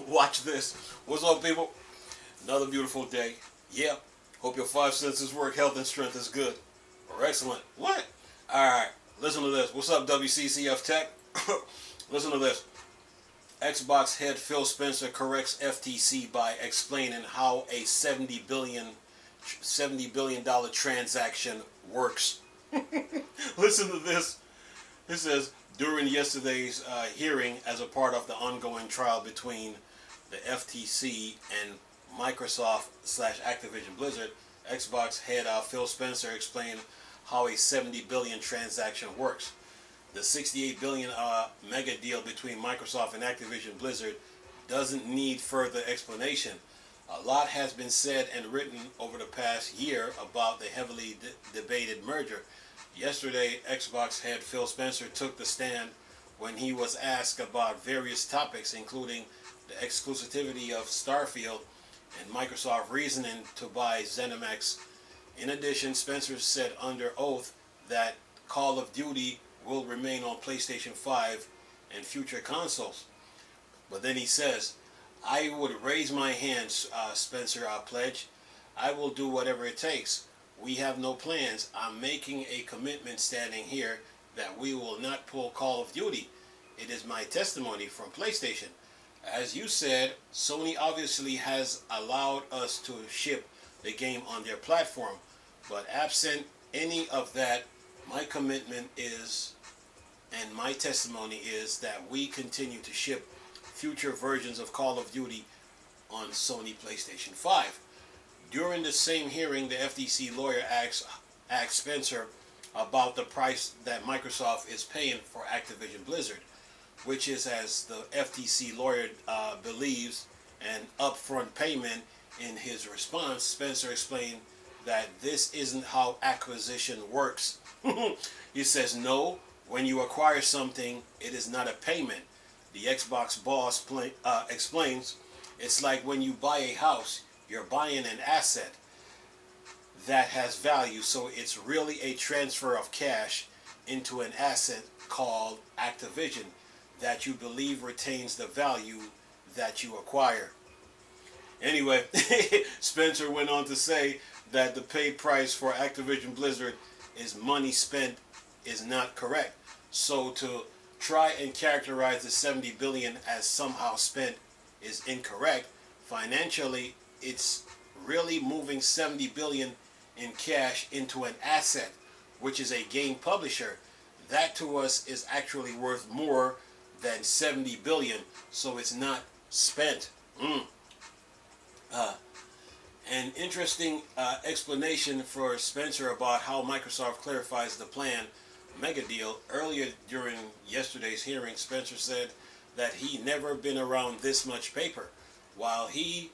Watch this. What's up, people? Another beautiful day. Yeah. Hope your five senses work. Health and strength is good. Or excellent. What? Alright. Listen to this. What's up, WCCF Tech? Listen to this. Xbox head Phil Spencer corrects FTC by explaining how a $70 billion transaction works. Listen to this. It says, during yesterday's hearing as a part of the ongoing trial between the FTC and Microsoft slash Activision Blizzard, Xbox head Phil Spencer explained how a $70 billion transaction works. The $68 billion mega deal between Microsoft and Activision Blizzard doesn't need further explanation. A lot has been said and written over the past year about the heavily debated merger. Yesterday, Xbox head Phil Spencer took the stand when he was asked about various topics, including the exclusivity of Starfield and Microsoft reasoning to buy ZeniMax. In addition, Spencer said under oath that Call of Duty will remain on PlayStation 5 and future consoles. But then he says, I would raise my hand, Spencer, I pledge. I will do whatever it takes. We have no plans. I'm making a commitment standing here that we will not pull Call of Duty. It is my testimony from PlayStation. As you said, Sony obviously has allowed us to ship the game on their platform. But absent any of that, my commitment is, and my testimony is, that we continue to ship future versions of Call of Duty on Sony PlayStation 5. During the same hearing, the FTC lawyer asked Spencer about the price that Microsoft is paying for Activision Blizzard, which is, as the FTC lawyer believes, an upfront payment. In his response, Spencer explained that this isn't how acquisition works. He says, no, when you acquire something, it is not a payment. The Xbox boss explains, it's like when you buy a house, you're buying an asset that has value, so it's really a transfer of cash into an asset called Activision that you believe retains the value that you acquire. Anyway, Spencer went on to say that the paid price for Activision Blizzard is money spent is not correct. So to try and characterize the $70 billion as somehow spent is incorrect. Financially, it's really moving $70 billion in cash into an asset, which is a game publisher. That to us is actually worth more than $70 billion, so it's not spent. An interesting explanation for Spencer about how Microsoft clarifies the plan mega deal. Earlier during yesterday's hearing, Spencer said that he never been around this much paper. While he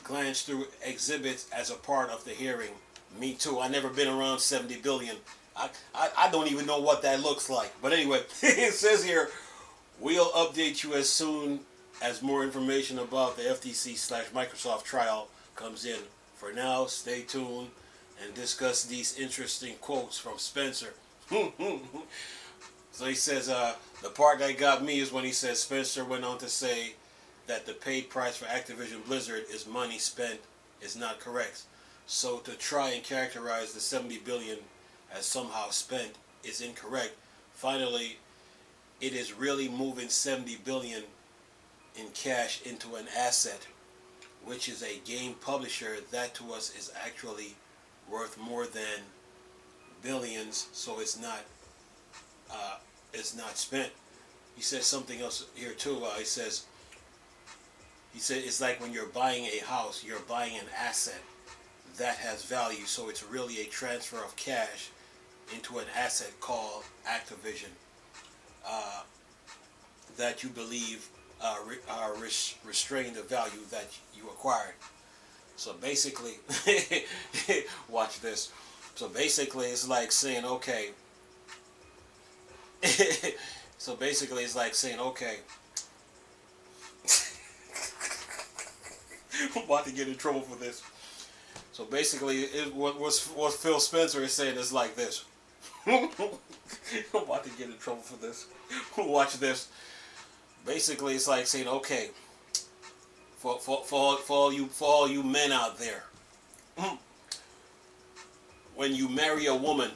glanced through exhibits as a part of the hearing, me too, I never been around 70 billion. I don't even know what that looks like. But anyway, it says here, we'll update you as soon as more information about the FTC slash Microsoft trial comes in. For now, stay tuned and discuss these interesting quotes from Spencer. So he says, the part that got me is when he says Spencer went on to say that the paid price for Activision Blizzard is money spent is not correct. So to try and characterize the 70 billion as somehow spent is incorrect. Finally, it is really moving 70 billion in cash into an asset, which is a game publisher. That to us is actually worth more than billions, so it's not spent. He says something else here too. He said it's like when you're buying a house, you're buying an asset that has value, so it's really a transfer of cash into an asset called Activision that you believe restrain the value that you acquired. So basically, watch this. So basically, it's like saying, okay. So basically, it's like saying, okay. I'm about to get in trouble for this. So basically, what Phil Spencer is saying is like this. I'm about to get in trouble for this. Watch this. Basically, it's like saying, okay, for all you men out there, when you marry a woman,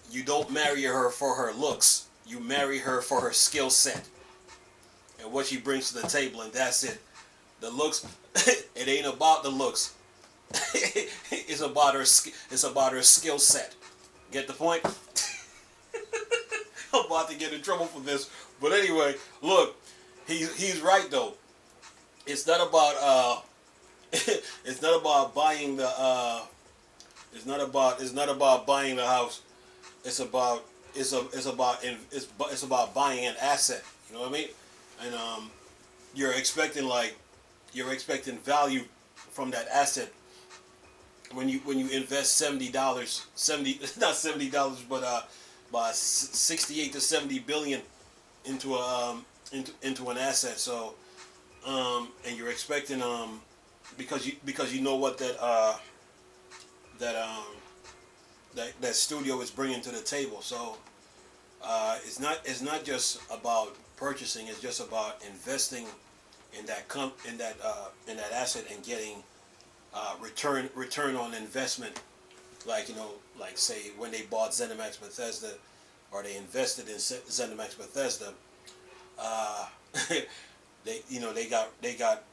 you don't marry her for her looks. You marry her for her skill set and what she brings to the table, and that's it. The looks, it ain't about the looks. It's about her. It's about her skill set. Get the point? I'm about to get in trouble for this, but anyway, look, he's right though. It's not about it's not about buying the it's not about buying the house. It's about buying an asset. You know what I mean? And you're expecting value from that asset when you invest $70, not $70, but about 68 to 70 billion into into an asset. So and you're expecting because you know what that studio is bringing to the table. So it's not just about purchasing. It's just about investing in that asset and getting return on investment. Like like say when they bought ZeniMax Bethesda, or they invested in ZeniMax Bethesda, they got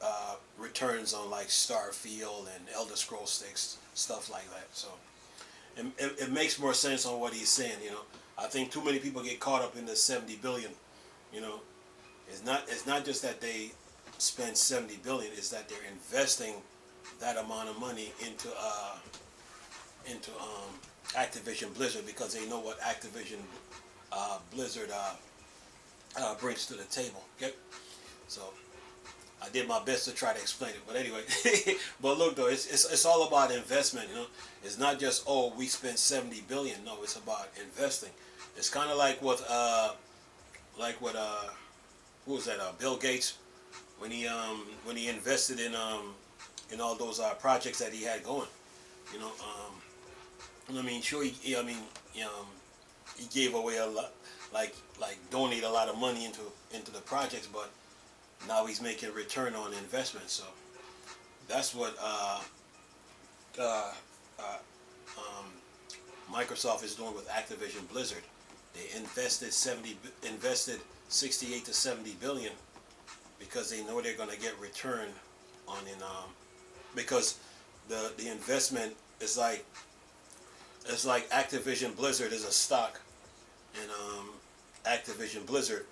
returns on like Starfield and Elder Scrolls 6, stuff like that. So it makes more sense on what he's saying. I think too many people get caught up in the 70 billion. It's not just that they spend 70 billion. It's that they're investing that amount of money into Activision Blizzard, because they know what Activision Blizzard brings to the table. Okay, so I did my best to try to explain it, but anyway. But look though, it's all about investment. It's not just, oh, we spent 70 billion. No, it's about investing. It's kind of like what who was that? Bill Gates, when he invested in all those projects that he had going. Sure, he gave away a lot, like donate a lot of money into the projects, but now he's making return on investment. So that's what Microsoft is doing with Activision Blizzard. They invested 68 to 70 billion because they know they're going to get return on because the investment is like, it's like Activision Blizzard is a stock, and Activision Blizzard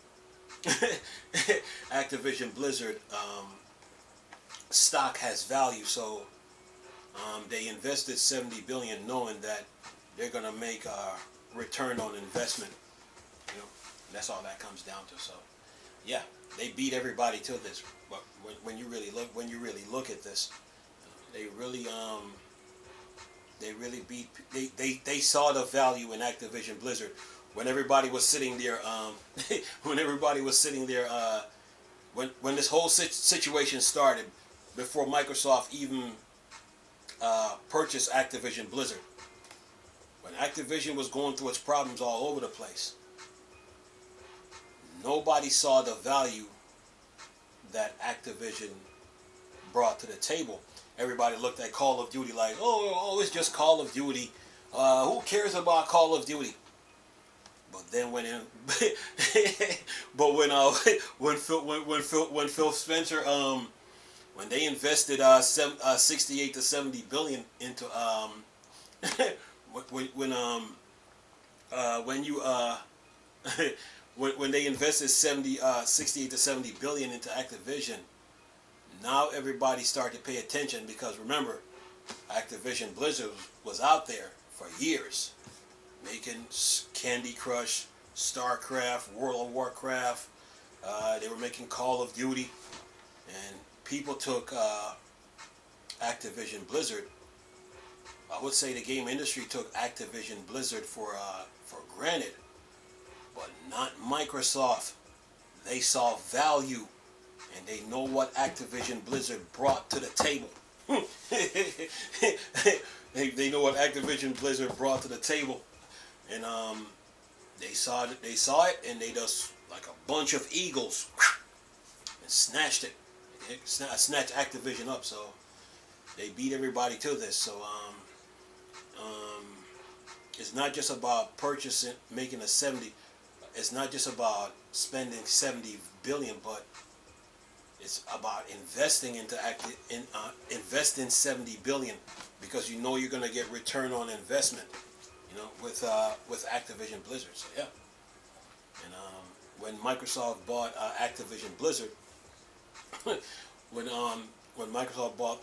stock has value. So they invested 70 billion knowing that they're going to make a return on investment. That's all that comes down to. So yeah, they beat everybody to this, but when you really look at this, they saw the value in Activision Blizzard when everybody was sitting there. When this whole situation started, before Microsoft even purchased Activision Blizzard, when Activision was going through its problems all over the place, nobody saw the value that Activision brought to the table. Everybody looked at Call of Duty like, oh, it's just Call of Duty. Who cares about Call of Duty? But then when Phil Spencer when they invested 68 to 70 billion into when they invested 68 to 70 billion into Activision, now everybody started to pay attention, because remember, Activision Blizzard was out there for years making Candy Crush, StarCraft, World of Warcraft. They were making Call of Duty, and people took Activision Blizzard. I would say the game industry took Activision Blizzard for granted, but not Microsoft. They saw value, and they know what Activision Blizzard brought to the table. They know what Activision Blizzard brought to the table, and they saw it, and they just, like a bunch of eagles, and snatched it. Snatched Activision up. So they beat everybody to this. So it's not just about purchasing, making a 70. It's not just about spending 70 billion, but it's about investing into investing 70 billion because you know you're going to get return on investment. You know, with Activision Blizzard. So yeah, and when Microsoft bought Activision Blizzard, when Microsoft bought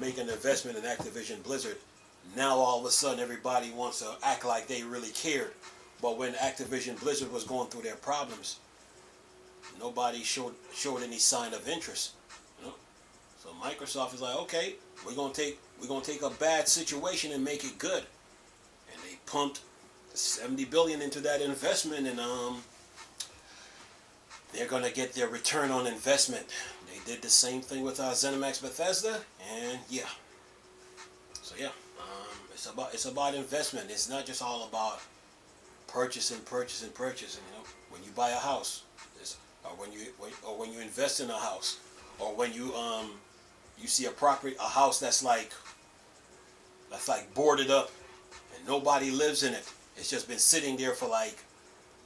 making an investment in Activision Blizzard, now all of a sudden everybody wants to act like they really cared. But when Activision Blizzard was going through their problems, nobody showed any sign of interest. You know, so Microsoft is like, okay, we're gonna take a bad situation and make it good. And they pumped 70 billion into that investment, and they're gonna get their return on investment. They did the same thing with ZeniMax Bethesda, and yeah. So yeah, it's about investment. It's not just all about purchasing. You know, when you buy a house, or when you invest in a house, or when you see a house that's like boarded up and nobody lives in it. It's just been sitting there for like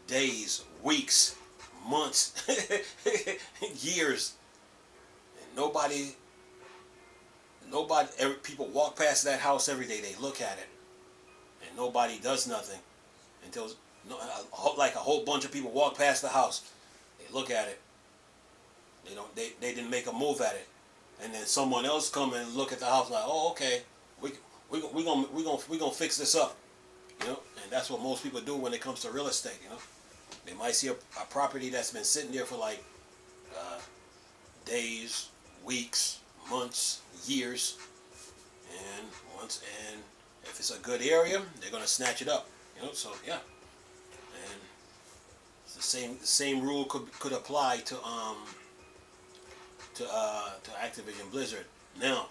days, weeks, months, years, and people walk past that house every day. They look at it, and nobody does nothing until like a whole bunch of people walk past the house. They look at it. They didn't make a move at it, and then someone else come and look at the house like, oh, okay, we gonna fix this up, you know. And that's what most people do when it comes to real estate. You know, they might see a property that's been sitting there for like days, weeks, months, years, and if it's a good area, they're gonna snatch it up. You know, so yeah, and it's the same rule could apply to Activision Blizzard. Now,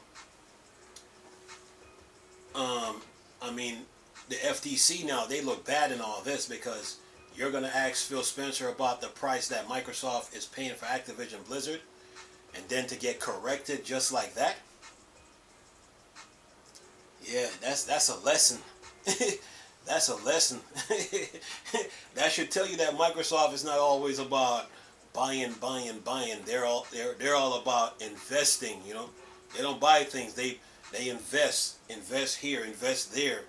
I mean, the FTC now, they look bad in all this because you're going to ask Phil Spencer about the price that Microsoft is paying for Activision Blizzard, and then to get corrected just like that. Yeah, that's a lesson. That's a lesson. That should tell you that Microsoft is not always about buying. They're all about investing. You know, they don't buy things. They invest here, invest there,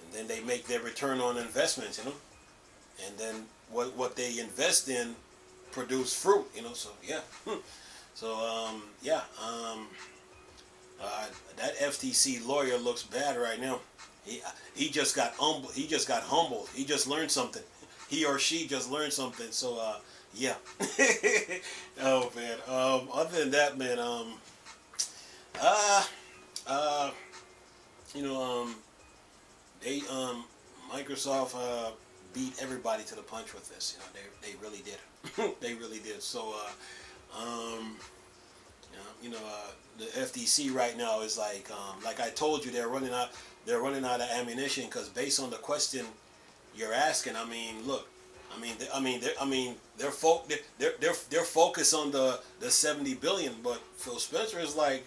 and then they make their return on investments. You know, and then what they invest in produce fruit. You know, so yeah. So that FTC lawyer looks bad right now. He just got humbled. He just got humbled. He just learned something. He or she just learned something. So yeah. Oh man. Other than that, man. They Microsoft beat everybody to the punch with this. You know, they really did. They really did. So the FTC right now is like I told you, they're running out of ammunition because based on the question you're asking, I mean, look, they're focused on the 70 billion, but Phil Spencer is like,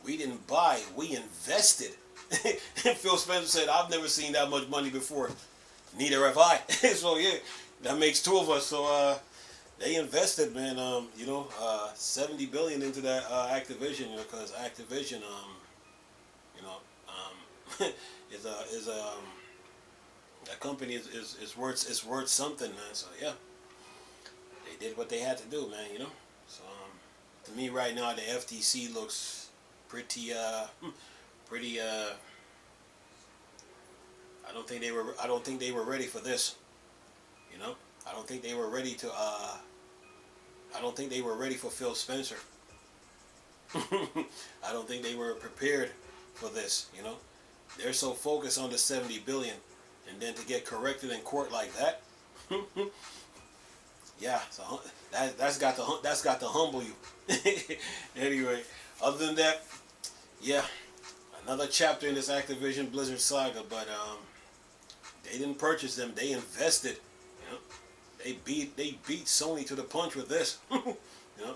we didn't buy, we invested. And Phil Spencer said, I've never seen that much money before. Neither have I. So yeah, that makes two of us. So they invested, man. 70 billion into that Activision, because Activision, that company is worth something, man. So yeah, they did what they had to do, man. You know. So to me, right now, the FTC looks pretty. I don't think they were ready for this. You know. I don't think they were ready to. I don't think they were ready for Phil Spencer. I don't think they were prepared for this. You know. They're so focused on the 70 billion, and then to get corrected in court like that. Yeah, so that's got to humble you. Anyway, other than that, yeah, another chapter in this Activision Blizzard saga. But they didn't purchase them; they invested. You know, they beat Sony to the punch with this. You know,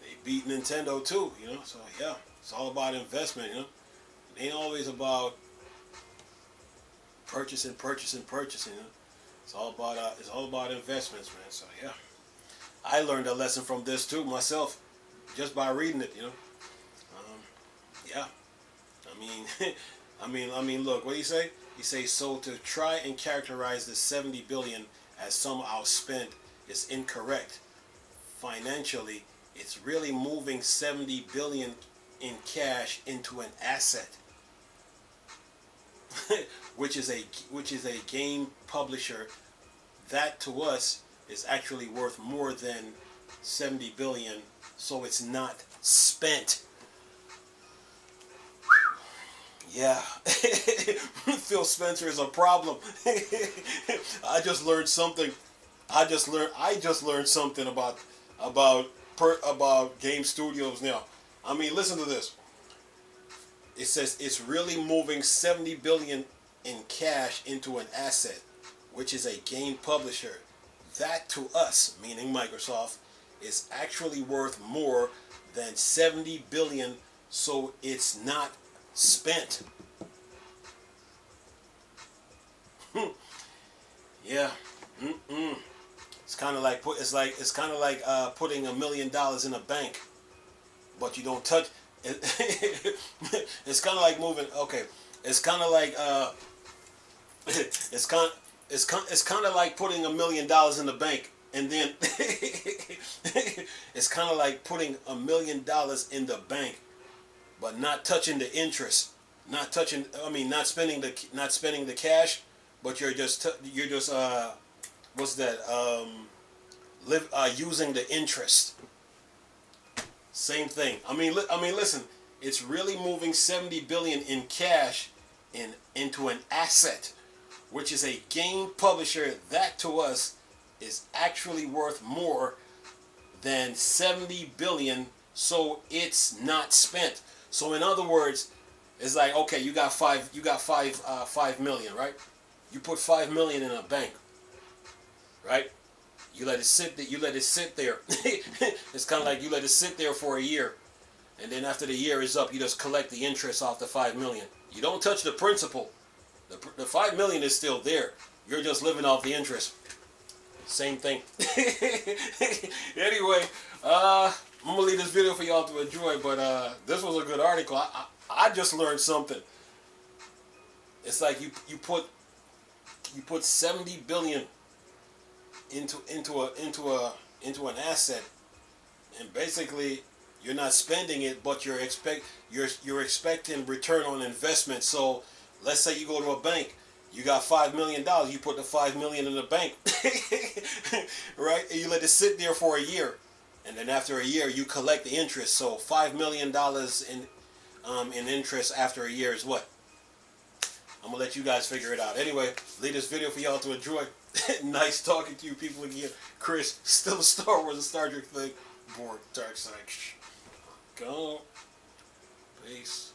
they beat Nintendo too. You know, so yeah, it's all about investment. You know, it ain't always about purchasing. You know, it's all about investments, man. So yeah, I learned a lesson from this too myself, just by reading it. You know, yeah. I mean, Look, what do you say? You say, so to try and characterize the 70 billion as somehow spent is incorrect. Financially, it's really moving 70 billion in cash into an asset, which is a game publisher that to us is actually worth more than 70 billion, so it's not spent. Yeah, Phil Spencer is a problem. I just learned something. I just learned something about game studios now. I mean, listen to this. It says it's really moving 70 billion in cash into an asset, which is a game publisher that to us, meaning Microsoft, is actually worth more than 70 billion, so it's not spent. Yeah. It's kind of like putting $1 million in a bank, but you don't touch it. It's kind of like moving. Okay, it's kind of like it's kind of like putting $1 million in the bank, and then it's kind of like putting $1 million in the bank, but not touching the interest, not spending the cash, but you're just what's that? Using the interest. Same thing. Listen. It's really moving 70 billion in cash into an asset, which is a game publisher that to us is actually worth more than 70 billion, so it's not spent. So in other words, it's like, okay, you got 5 million, right? You put 5 million in a bank, right? You let it sit there. It's kind of like you let it sit there for a year, and then after the year is up, you just collect the interest off the 5 million. You don't touch the principal. The 5 million is still there. You're just living off the interest. Same thing. Anyway, I'm gonna leave this video for y'all to enjoy, but this was a good article. I just learned something. It's like you put 70 billion into an asset, and basically you're not spending it, but you're expecting return on investment. So let's say you go to a bank, you got $5 million, you put the 5 million in the bank, right? And you let it sit there for a year, and then after a year you collect the interest. So $5 million in interest after a year is what? I'm gonna let you guys figure it out. Anyway, leave this video for y'all to enjoy. Nice talking to you people again. Chris, still a Star Wars and Star Trek thing. Bored, dark side. Go. Peace.